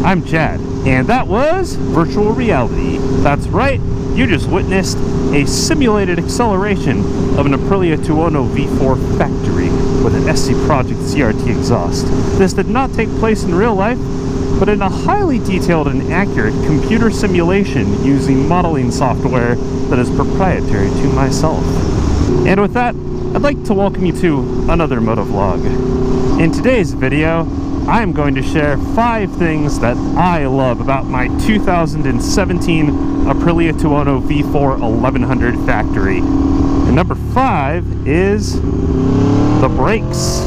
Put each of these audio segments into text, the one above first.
I'm Chad, and that was virtual reality. That's right, you just witnessed a simulated acceleration of an Aprilia Tuono V4 factory with an SC Project CRT exhaust. This did not take place in real life, but in a highly detailed and accurate computer simulation using modeling software that is proprietary to myself. And with that, I'd like to welcome you to another motovlog. In today's video, I am going to share 5 things that I love about my 2017 Aprilia Tuono V4 1100 factory. And number 5 is the brakes.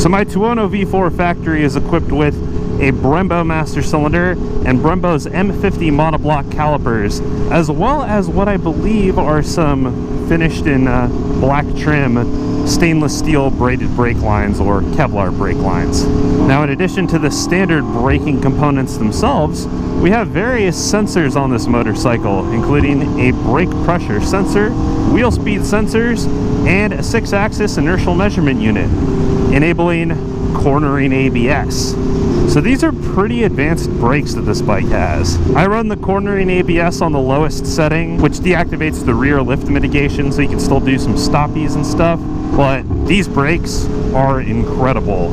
So my Tuono V4 factory is equipped with a Brembo master cylinder and Brembo's M50 monoblock calipers, as well as what I believe are some finished in black trim stainless steel braided brake lines, or Kevlar brake lines. Now, in addition to the standard braking components themselves, we have various sensors on this motorcycle, including a brake pressure sensor, wheel speed sensors, and a 6-axis inertial measurement unit, enabling cornering ABS. So these are pretty advanced brakes that this bike has. I run the cornering ABS on the lowest setting, which deactivates the rear lift mitigation, so you can still do some stoppies and stuff. But these brakes are incredible.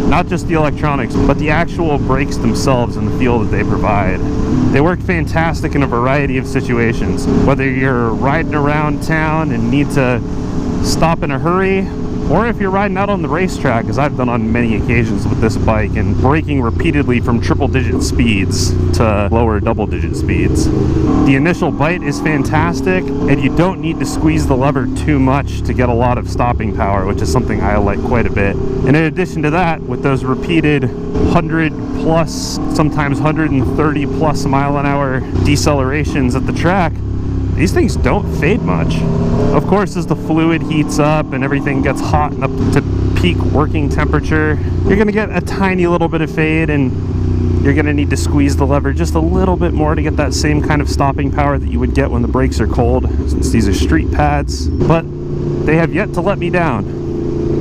Not just the electronics, but the actual brakes themselves and the feel that they provide. They work fantastic in a variety of situations. Whether you're riding around town and need to stop in a hurry, or if you're riding out on the racetrack, as I've done on many occasions with this bike, and braking repeatedly from triple-digit speeds to lower double-digit speeds. The initial bite is fantastic, and you don't need to squeeze the lever too much to get a lot of stopping power, which is something I like quite a bit. And in addition to that, with those repeated 100 plus, sometimes 130 plus mile an hour decelerations at the track, these things don't fade much. Of course, as the fluid heats up and everything gets hot and up to peak working temperature, you're going to get a tiny little bit of fade, and you're going to need to squeeze the lever just a little bit more to get that same kind of stopping power that you would get when the brakes are cold, since these are street pads. But they have yet to let me down.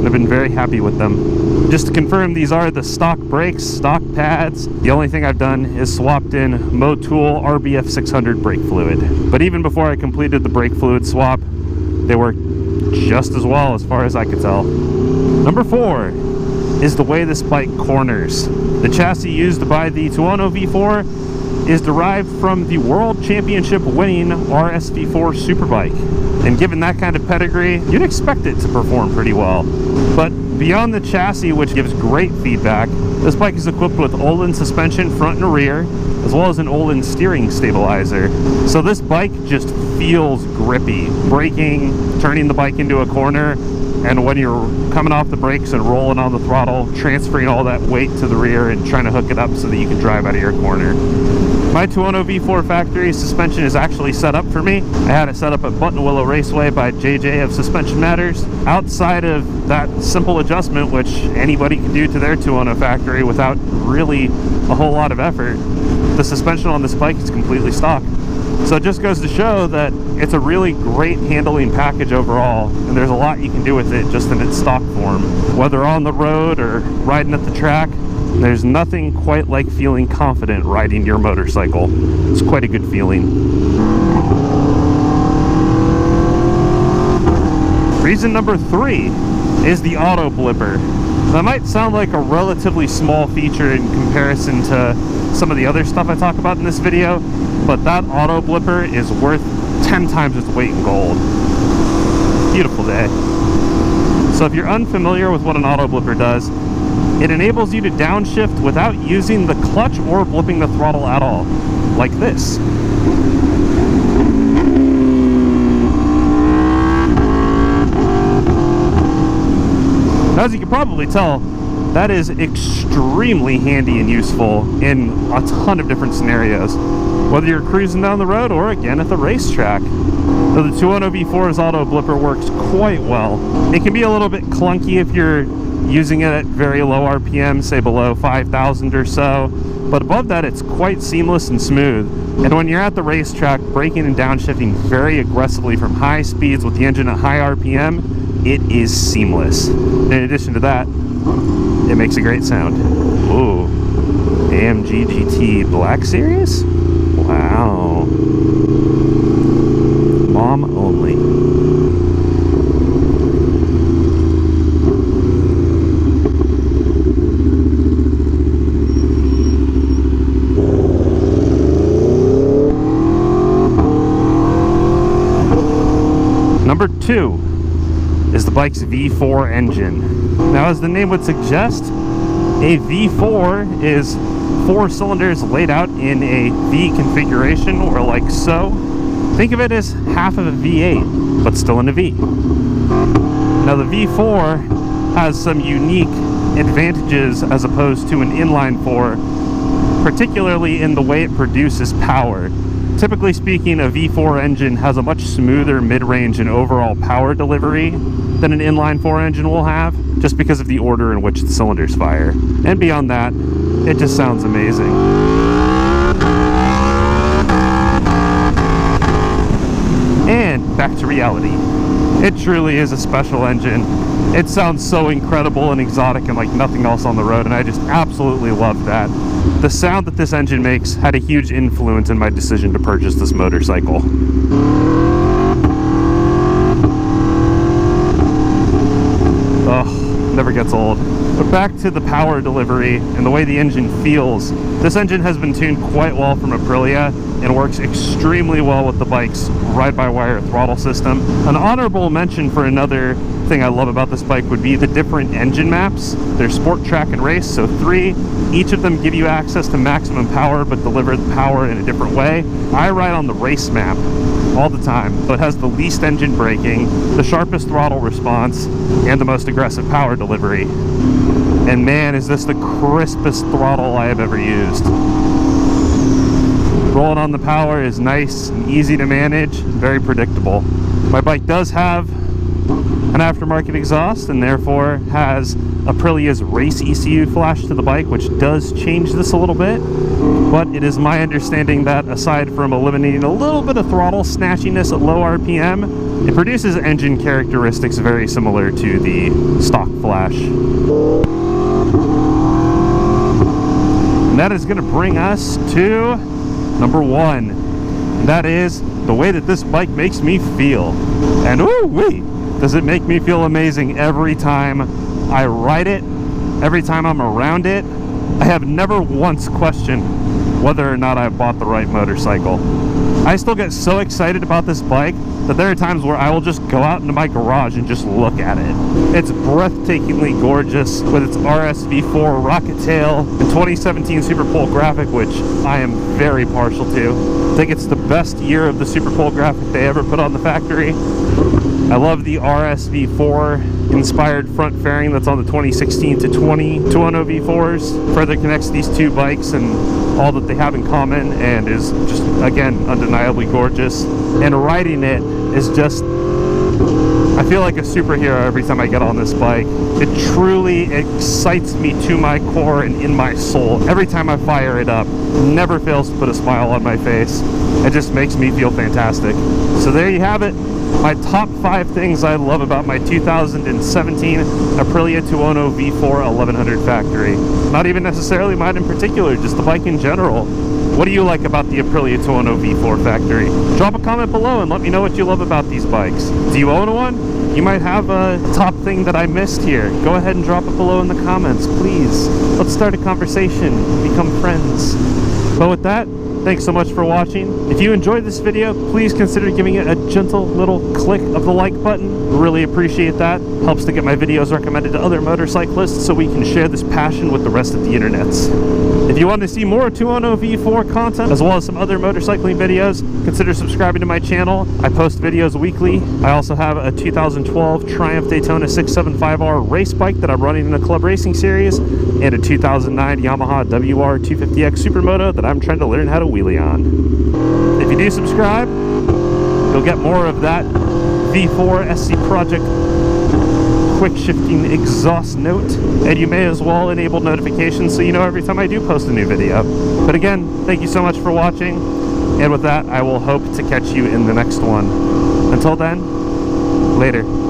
I've been very happy with them. Just to confirm, these are the stock brakes, stock pads. The only thing I've done is swapped in Motul RBF 600 brake fluid. But even before I completed the brake fluid swap, they work just as well as far as I could tell. Number 4 is the way this bike corners. The chassis used by the Tuono V4 is derived from the World Championship winning RSV4 Superbike. And given that kind of pedigree, you'd expect it to perform pretty well. But beyond the chassis, which gives great feedback, this bike is equipped with Öhlins suspension front and rear, as well as an Öhlins steering stabilizer. So this bike just feels grippy. Braking, turning the bike into a corner, and when you're coming off the brakes and rolling on the throttle, transferring all that weight to the rear and trying to hook it up so that you can drive out of your corner. My Tuono V4 factory suspension is actually set up for me. I had it set up at Buttonwillow Raceway by JJ of Suspension Matters. Outside of that simple adjustment, which anybody can do to their Tuono factory without really a whole lot of effort, the suspension on this bike is completely stock. So it just goes to show that it's a really great handling package overall, and there's a lot you can do with it just in its stock form. Whether on the road or riding at the track, there's nothing quite like feeling confident riding your motorcycle. It's quite a good feeling. Reason number 3 is the Auto Blipper. That might sound like a relatively small feature in comparison to some of the other stuff I talk about in this video, but that Auto Blipper is worth 10 times its weight in gold. Beautiful day. So if you're unfamiliar with what an Auto Blipper does, it enables you to downshift without using the clutch or blipping the throttle at all, like this. Now, as you can probably tell, that is extremely handy and useful in a ton of different scenarios, whether you're cruising down the road or again at the racetrack. So the Tuono V4's Auto Blipper works quite well. It can be a little bit clunky if you're using it at very low RPM, say below 5,000 or so, but above that it's quite seamless and smooth. And when you're at the racetrack, braking and downshifting very aggressively from high speeds with the engine at high RPM, it is seamless. In addition to that, it makes a great sound. Ooh, AMG GT Black Series? Wow. Mom only. Number 2 is the bike's V4 engine. Now, as the name would suggest, a V4 is 4 cylinders laid out in a V configuration, or like so. Think of it as half of a V8, but still in a V. Now, the V4 has some unique advantages as opposed to an inline 4, particularly in the way it produces power. Typically speaking, a V4 engine has a much smoother mid-range and overall power delivery than an inline 4 engine will have, just because of the order in which the cylinders fire. And beyond that, it just sounds amazing. And back to reality. It truly is a special engine. It sounds so incredible and exotic and like nothing else on the road, and I just absolutely love that. The sound that this engine makes had a huge influence in my decision to purchase this motorcycle. Ugh, never gets old. But back to the power delivery and the way the engine feels. This engine has been tuned quite well from Aprilia and works extremely well with the bike's ride-by-wire throttle system. An honorable mention for another thing I love about this bike would be the different engine maps. There's Sport, Track, and Race, so 3. Each of them give you access to maximum power, but deliver the power in a different way. I ride on the Race map all the time, so it has the least engine braking, the sharpest throttle response, and the most aggressive power delivery. And man, is this the crispest throttle I have ever used. Rolling on the power is nice and easy to manage, very predictable. My bike does have an aftermarket exhaust and therefore has Aprilia's race ECU flash to the bike, which does change this a little bit. But it is my understanding that aside from eliminating a little bit of throttle snatchiness at low RPM, it produces engine characteristics very similar to the stock flash. And that is going to bring us to number 1. And that is the way that this bike makes me feel. And ooh-wee! Does it make me feel amazing every time I ride it, every time I'm around it. I have never once questioned whether or not I bought the right motorcycle. I still get so excited about this bike that there are times where I will just go out into my garage and just look at it. It's breathtakingly gorgeous with its RSV4 rocket tail and 2017 Super Pole graphic, which I am very partial to. I think it's the best year of the Super Pole graphic they ever put on the factory. I love the RSV4 inspired front fairing that's on the 2016 to 20 Tuono V4s. Further connects these two bikes and all that they have in common, and is just, again, undeniably gorgeous. And riding it is just, I feel like a superhero every time I get on this bike. It truly excites me to my core and in my soul. Every time I fire it up, it never fails to put a smile on my face. It just makes me feel fantastic. So there you have it. My top 5 things I love about my 2017 Aprilia Tuono V4 1100 factory. Not even necessarily mine in particular, just the bike in general. What do you like about the Aprilia Tuono V4 factory? Drop a comment below and let me know what you love about these bikes. Do you own one? You might have a top thing that I missed here. Go ahead and drop it below in the comments, please. Let's start a conversation, become friends. But with that, thanks so much for watching. If you enjoyed this video, please consider giving it a gentle little click of the like button. Really appreciate that. Helps to get my videos recommended to other motorcyclists so we can share this passion with the rest of the internets. If you want to see more Tuono V4 content, as well as some other motorcycling videos, consider subscribing to my channel. I post videos weekly. I also have a 2012 Triumph Daytona 675R race bike that I'm running in a club racing series, and a 2009 Yamaha WR250X Supermoto that I'm trying to learn how to wheelie on. If you do subscribe, you'll get more of that V4 SC Project quick shifting exhaust note, and you may as well enable notifications so you know every time I do post a new video. But again, thank you so much for watching, and with that, I will hope to catch you in the next one. Until then, later.